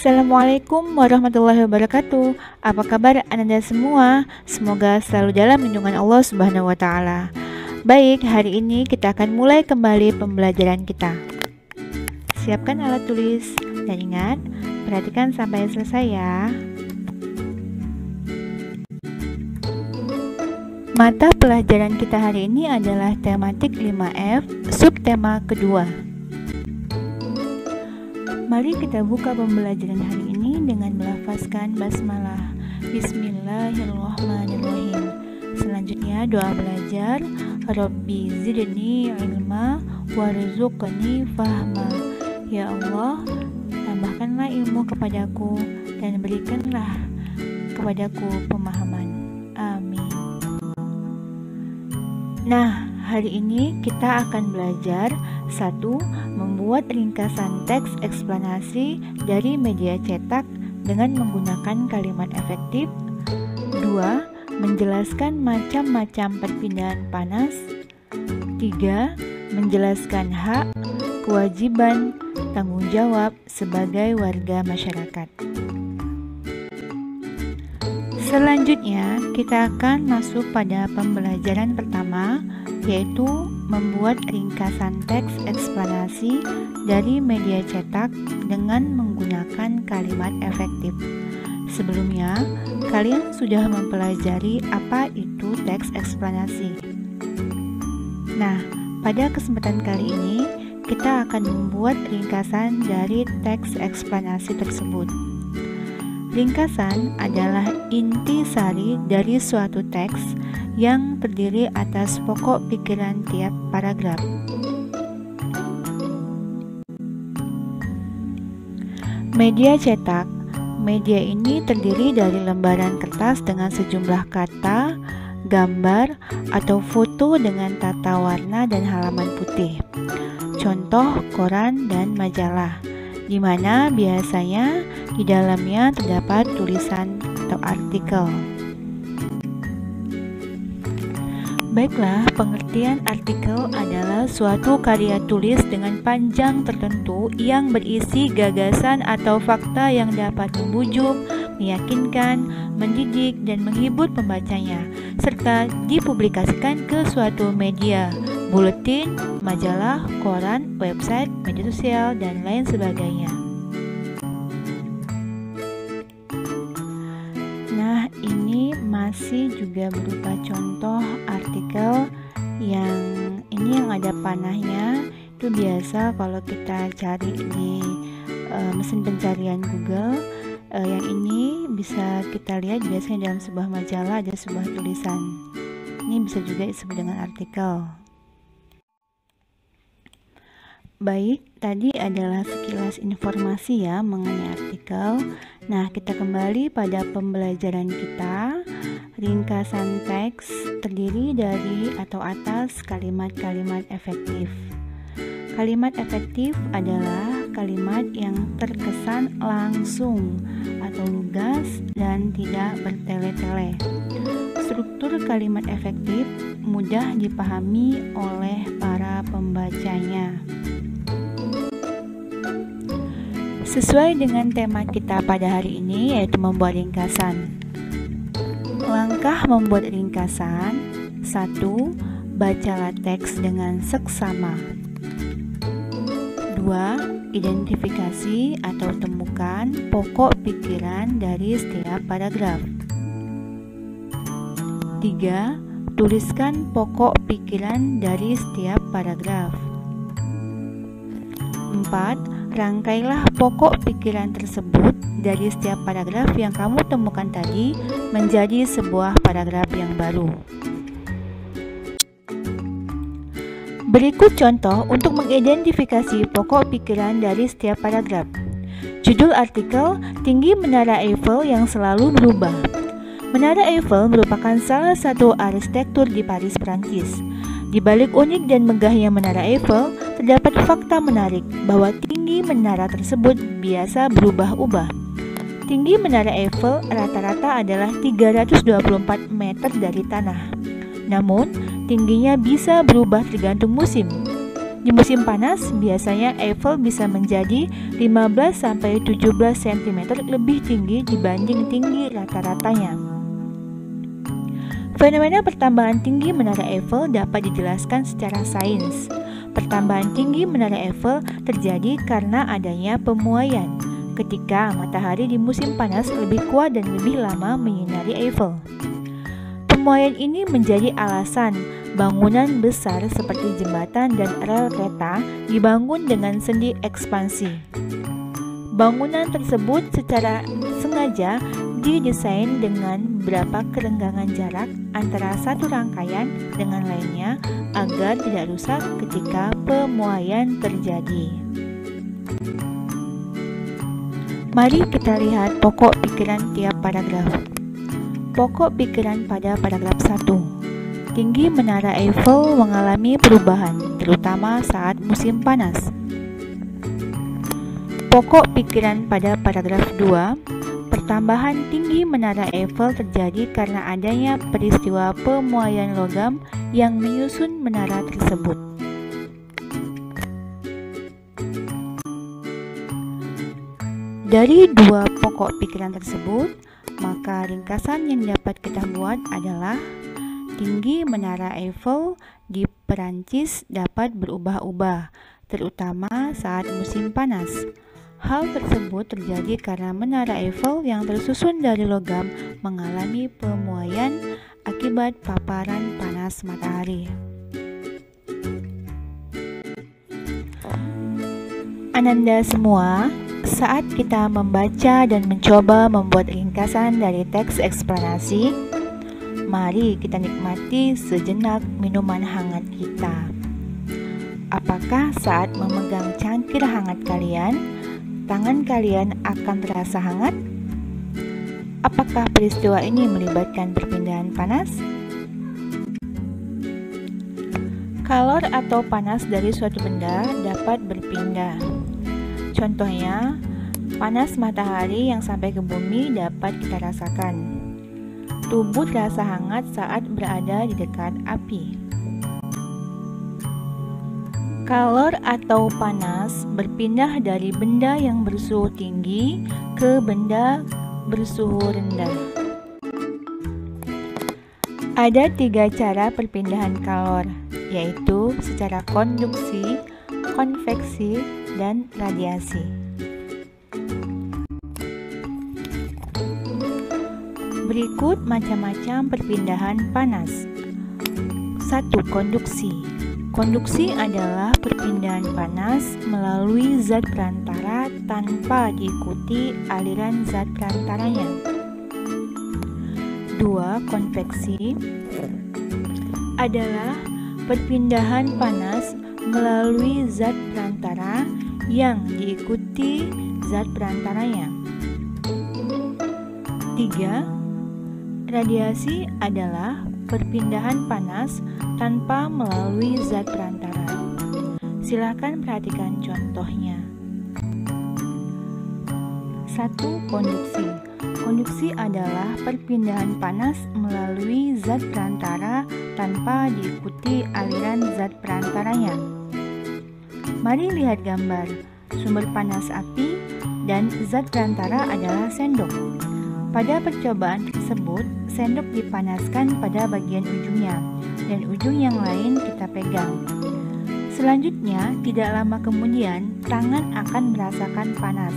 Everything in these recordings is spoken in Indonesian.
Assalamualaikum warahmatullahi wabarakatuh. Apa kabar Anda semua? Semoga selalu dalam lindungan Allah Subhanahu wa taala. Baik, hari ini kita akan mulai kembali pembelajaran kita. Siapkan alat tulis dan ingat, perhatikan sampai selesai ya. Mata pelajaran kita hari ini adalah tematik 5F, subtema kedua. Mari kita buka pembelajaran hari ini dengan melafazkan basmalah. Bismillahirrahmanirrahim. Selanjutnya doa belajar. Rabbi zidni ilma warzuqni fahma. Ya Allah, tambahkanlah ilmu kepadaku dan berikanlah kepadaku pemahaman. Amin. Nah, hari ini kita akan belajar 1. Membuat ringkasan teks eksplanasi dari media cetak dengan menggunakan kalimat efektif. 2. Menjelaskan macam-macam perpindahan panas. 3. Menjelaskan hak, kewajiban, tanggung jawab sebagai warga masyarakat. Selanjutnya, kita akan masuk pada pembelajaran pertama, yaitu membuat ringkasan teks eksplanasi dari media cetak dengan menggunakan kalimat efektif. Sebelumnya, kalian sudah mempelajari apa itu teks eksplanasi. Nah, pada kesempatan kali ini, kita akan membuat ringkasan dari teks eksplanasi tersebut. Ringkasan adalah inti sari dari suatu teks yang terdiri atas pokok pikiran tiap paragraf. Media cetak. Media ini terdiri dari lembaran kertas dengan sejumlah kata, gambar, atau foto dengan tata warna dan halaman putih. Contoh koran dan majalah, di mana biasanya di dalamnya terdapat tulisan atau artikel. Baiklah, pengertian artikel adalah suatu karya tulis dengan panjang tertentu yang berisi gagasan atau fakta yang dapat membujuk, meyakinkan, mendidik, dan menghibur pembacanya, serta dipublikasikan ke suatu media, buletin, majalah, koran, website, media sosial, dan lain sebagainya. Nah, ini masih juga berupa contoh artikel yang ini yang ada panahnya. Itu biasa kalau kita cari di mesin pencarian Google. Yang ini bisa kita lihat biasanya dalam sebuah majalah ada sebuah tulisan. Ini bisa juga disebut dengan artikel. Baik, tadi adalah sekilas informasi ya mengenai artikel. Nah, kita kembali pada pembelajaran kita. Ringkasan teks terdiri dari atau atas kalimat-kalimat efektif. Kalimat efektif adalah kalimat yang terkesan langsung atau lugas dan tidak bertele-tele. Struktur kalimat efektif mudah dipahami oleh para pembacanya. Sesuai dengan tema kita pada hari ini, yaitu membuat ringkasan. Langkah membuat ringkasan. 1. Bacalah teks dengan seksama. 2. Identifikasi atau temukan pokok pikiran dari setiap paragraf. 3. Tuliskan pokok pikiran dari setiap paragraf. 4. Rangkailah pokok pikiran tersebut dari setiap paragraf yang kamu temukan tadi menjadi sebuah paragraf yang baru. Berikut contoh untuk mengidentifikasi pokok pikiran dari setiap paragraf. Judul artikel, Tinggi Menara Eiffel yang Selalu Berubah. Menara Eiffel merupakan salah satu arsitektur di Paris, Prancis. Di balik unik dan megahnya Menara Eiffel, terdapat fakta menarik bahwa tinggi menara tersebut biasa berubah-ubah. Tinggi Menara Eiffel rata-rata adalah 324 meter dari tanah. Namun, tingginya bisa berubah tergantung musim. Di musim panas, biasanya Eiffel bisa menjadi 15-17 cm lebih tinggi dibanding tinggi rata-ratanya. Fenomena pertambahan tinggi Menara Eiffel dapat dijelaskan secara sains. Pertambahan tinggi Menara Eiffel terjadi karena adanya pemuaian, ketika matahari di musim panas lebih kuat dan lebih lama menyinari Eiffel. Pemuaian ini menjadi alasan bangunan besar seperti jembatan dan rel kereta dibangun dengan sendi ekspansi. Bangunan tersebut secara sengaja didesain dengan beberapa kerenggangan jarak antara satu rangkaian dengan lainnya agar tidak rusak ketika pemuaian terjadi. Mari kita lihat pokok pikiran tiap paragraf. Pokok pikiran pada paragraf 1. Tinggi Menara Eiffel mengalami perubahan, terutama saat musim panas. Pokok pikiran pada paragraf 2. Pertambahan tinggi Menara Eiffel terjadi karena adanya peristiwa pemuaian logam yang menyusun menara tersebut. Dari dua pokok pikiran tersebut, maka ringkasan yang dapat kita buat adalah tinggi Menara Eiffel di Perancis dapat berubah-ubah, terutama saat musim panas. Hal tersebut terjadi karena Menara Eiffel yang tersusun dari logam mengalami pemuaian akibat paparan panas matahari. Ananda semua, saat kita membaca dan mencoba membuat ringkasan dari teks eksplanasi, mari kita nikmati sejenak minuman hangat kita. Apakah saat memegang cangkir hangat kalian, tangan kalian akan terasa hangat? Apakah peristiwa ini melibatkan perpindahan panas? Kalor atau panas dari suatu benda dapat berpindah. Contohnya, panas matahari yang sampai ke bumi dapat kita rasakan. Tubuh terasa hangat saat berada di dekat api. Kalor atau panas berpindah dari benda yang bersuhu tinggi ke benda bersuhu rendah. Ada 3 cara perpindahan kalor, yaitu secara konduksi, konveksi, dan radiasi. Berikut macam-macam perpindahan panas. 1. Konduksi. Konduksi adalah perpindahan panas melalui zat perantara tanpa diikuti aliran zat perantaranya. 2. Konveksi adalah perpindahan panas melalui zat perantara yang diikuti zat perantaranya. 3. Radiasi adalah perpindahan panas tanpa melalui zat perantara. Silakan perhatikan contohnya. 1. Konduksi. Konduksi adalah perpindahan panas melalui zat perantara tanpa diikuti aliran zat perantaranya. Mari lihat gambar. Sumber panas api dan zat perantara adalah sendok. Pada percobaan tersebut, sendok dipanaskan pada bagian ujungnya dan ujung yang lain kita pegang. Selanjutnya, tidak lama kemudian, tangan akan merasakan panas.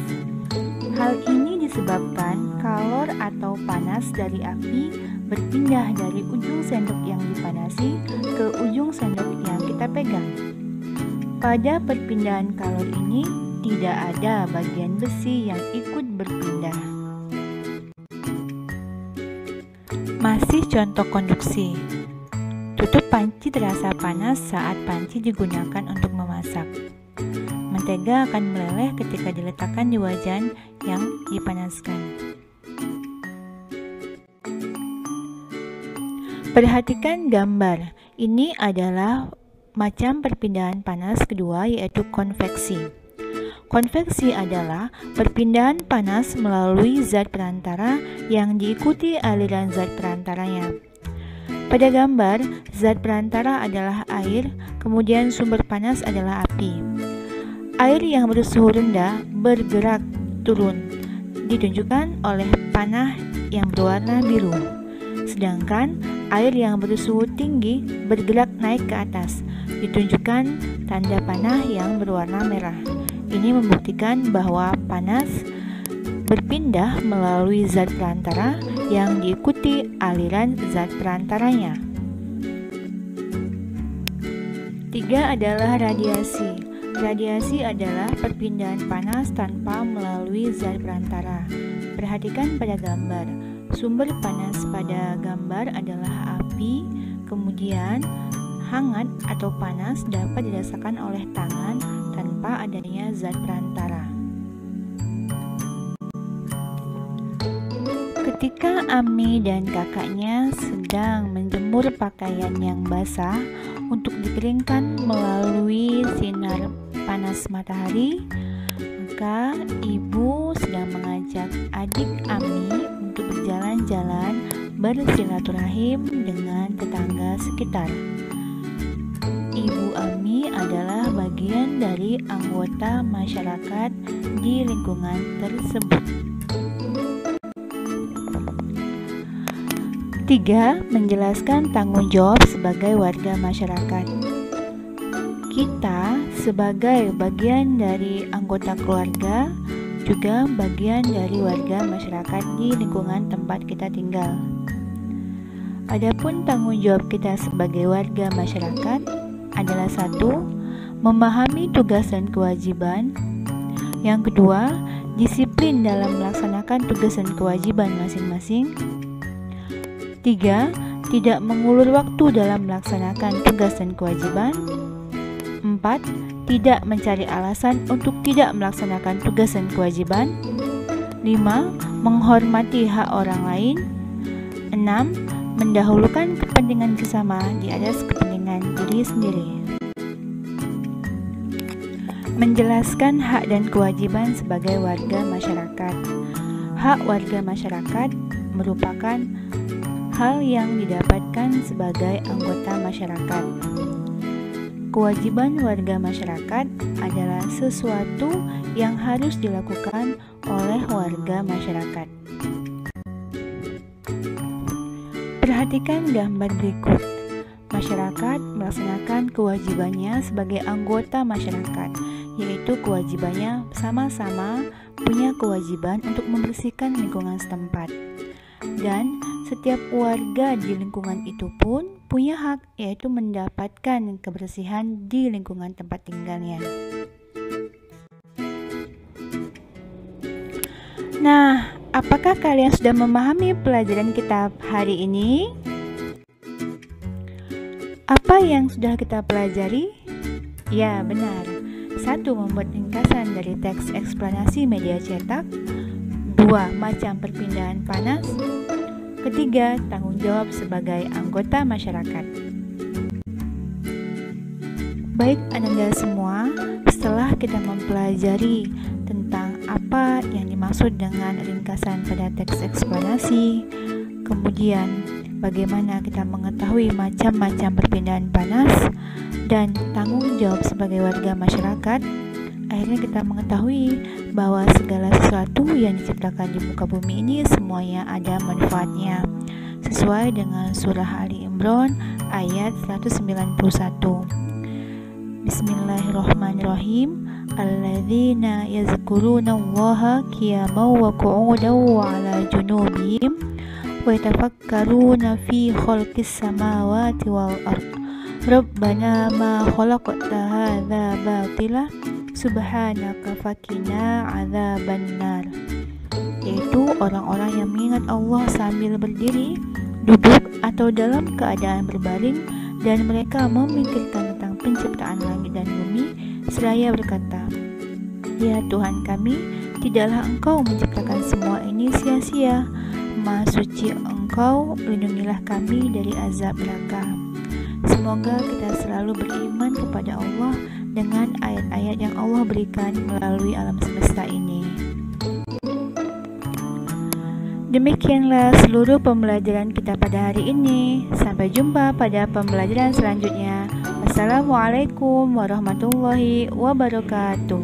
Hal ini disebabkan kalor atau panas dari api berpindah dari ujung sendok yang dipanasi ke ujung sendok yang kita pegang. Pada perpindahan kalor ini, tidak ada bagian besi yang ikut berpindah. Masih contoh konduksi. Tutup panci terasa panas saat panci digunakan untuk memasak. Mentega akan meleleh ketika diletakkan di wajan yang dipanaskan. Perhatikan gambar. Ini adalah macam perpindahan panas kedua, yaitu konveksi. Konveksi adalah perpindahan panas melalui zat perantara yang diikuti aliran zat perantaranya. Pada gambar, zat perantara adalah air, kemudian sumber panas adalah api. Air yang bersuhu rendah bergerak turun, ditunjukkan oleh panah yang berwarna biru. Sedangkan air yang bersuhu tinggi bergerak naik ke atas, ditunjukkan tanda panah yang berwarna merah. Ini membuktikan bahwa panas berpindah melalui zat perantara yang diikuti aliran zat perantaranya. 3 adalah radiasi. Radiasi adalah perpindahan panas tanpa melalui zat perantara. Perhatikan pada gambar. Sumber panas pada gambar adalah api, kemudian hangat atau panas dapat dirasakan oleh tangan tanpa adanya zat perantara. Ketika Ami dan kakaknya sedang menjemur pakaian yang basah untuk dikeringkan melalui sinar panas matahari, maka ibu sedang mengajak adik Ami untuk berjalan-jalan bersilaturahim dengan tetangga sekitar. Ibu Ami adalah bagian dari anggota masyarakat di lingkungan tersebut. 3. Menjelaskan tanggung jawab sebagai warga masyarakat. Kita sebagai bagian dari anggota keluarga juga bagian dari warga masyarakat di lingkungan tempat kita tinggal. Adapun tanggung jawab kita sebagai warga masyarakat adalah 1. Memahami tugas dan kewajiban. Yang kedua, disiplin dalam melaksanakan tugas dan kewajiban masing-masing. 3. Tidak mengulur waktu dalam melaksanakan tugas dan kewajiban. 4. Tidak mencari alasan untuk tidak melaksanakan tugas dan kewajiban. 5. Menghormati hak orang lain. 6. Mendahulukan kepentingan bersama di atas kepentingan diri sendiri. Menjelaskan hak dan kewajiban sebagai warga masyarakat. Hak warga masyarakat merupakan hal yang didapatkan sebagai anggota masyarakat. Kewajiban warga masyarakat adalah sesuatu yang harus dilakukan oleh warga masyarakat. Perhatikan gambar berikut. Masyarakat melaksanakan kewajibannya sebagai anggota masyarakat, yaitu kewajibannya sama-sama punya kewajiban untuk membersihkan lingkungan setempat. Dan setiap warga di lingkungan itu pun punya hak, yaitu mendapatkan kebersihan di lingkungan tempat tinggalnya. Nah, apakah kalian sudah memahami pelajaran kita hari ini? Apa yang sudah kita pelajari? Ya, benar. 1. Membuat ringkasan dari teks eksplanasi media cetak. 2. Macam perpindahan panas. 3. Tanggung jawab sebagai anggota masyarakat. Baik Ananda semua, setelah kita mempelajari tentang apa yang dimaksud dengan ringkasan pada teks eksplanasi, kemudian bagaimana kita mengetahui macam-macam perpindahan panas dan tanggung jawab sebagai warga masyarakat, akhirnya kita mengetahui bahwa segala sesuatu yang diciptakan di muka bumi ini semuanya ada manfaatnya, sesuai dengan surah Ali Imran ayat 191. Bismillahirrahmanirrahim. Alladzina yazkuruna Allaha qiyaman wa qu'udan wa 'ala junubihim wa yatafakkaruna fi khalqis samawati wal ardh. Rabbana ma khalaqta hadza batila subhanaka faqina adzabannar. Yaitu orang-orang yang mengingat Allah sambil berdiri, duduk atau dalam keadaan berbaring, dan mereka memikirkan tentang penciptaan langit dan bumi seraya berkata, Ya Tuhan kami, tidaklah Engkau menciptakan semua ini sia-sia. Maha suci Engkau, lindungilah kami dari azab neraka. Semoga kita selalu beriman kepada Allah dengan ayat-ayat yang Allah berikan melalui alam semesta ini. Demikianlah seluruh pembelajaran kita pada hari ini. Sampai jumpa pada pembelajaran selanjutnya. Wassalamualaikum warahmatullahi wabarakatuh.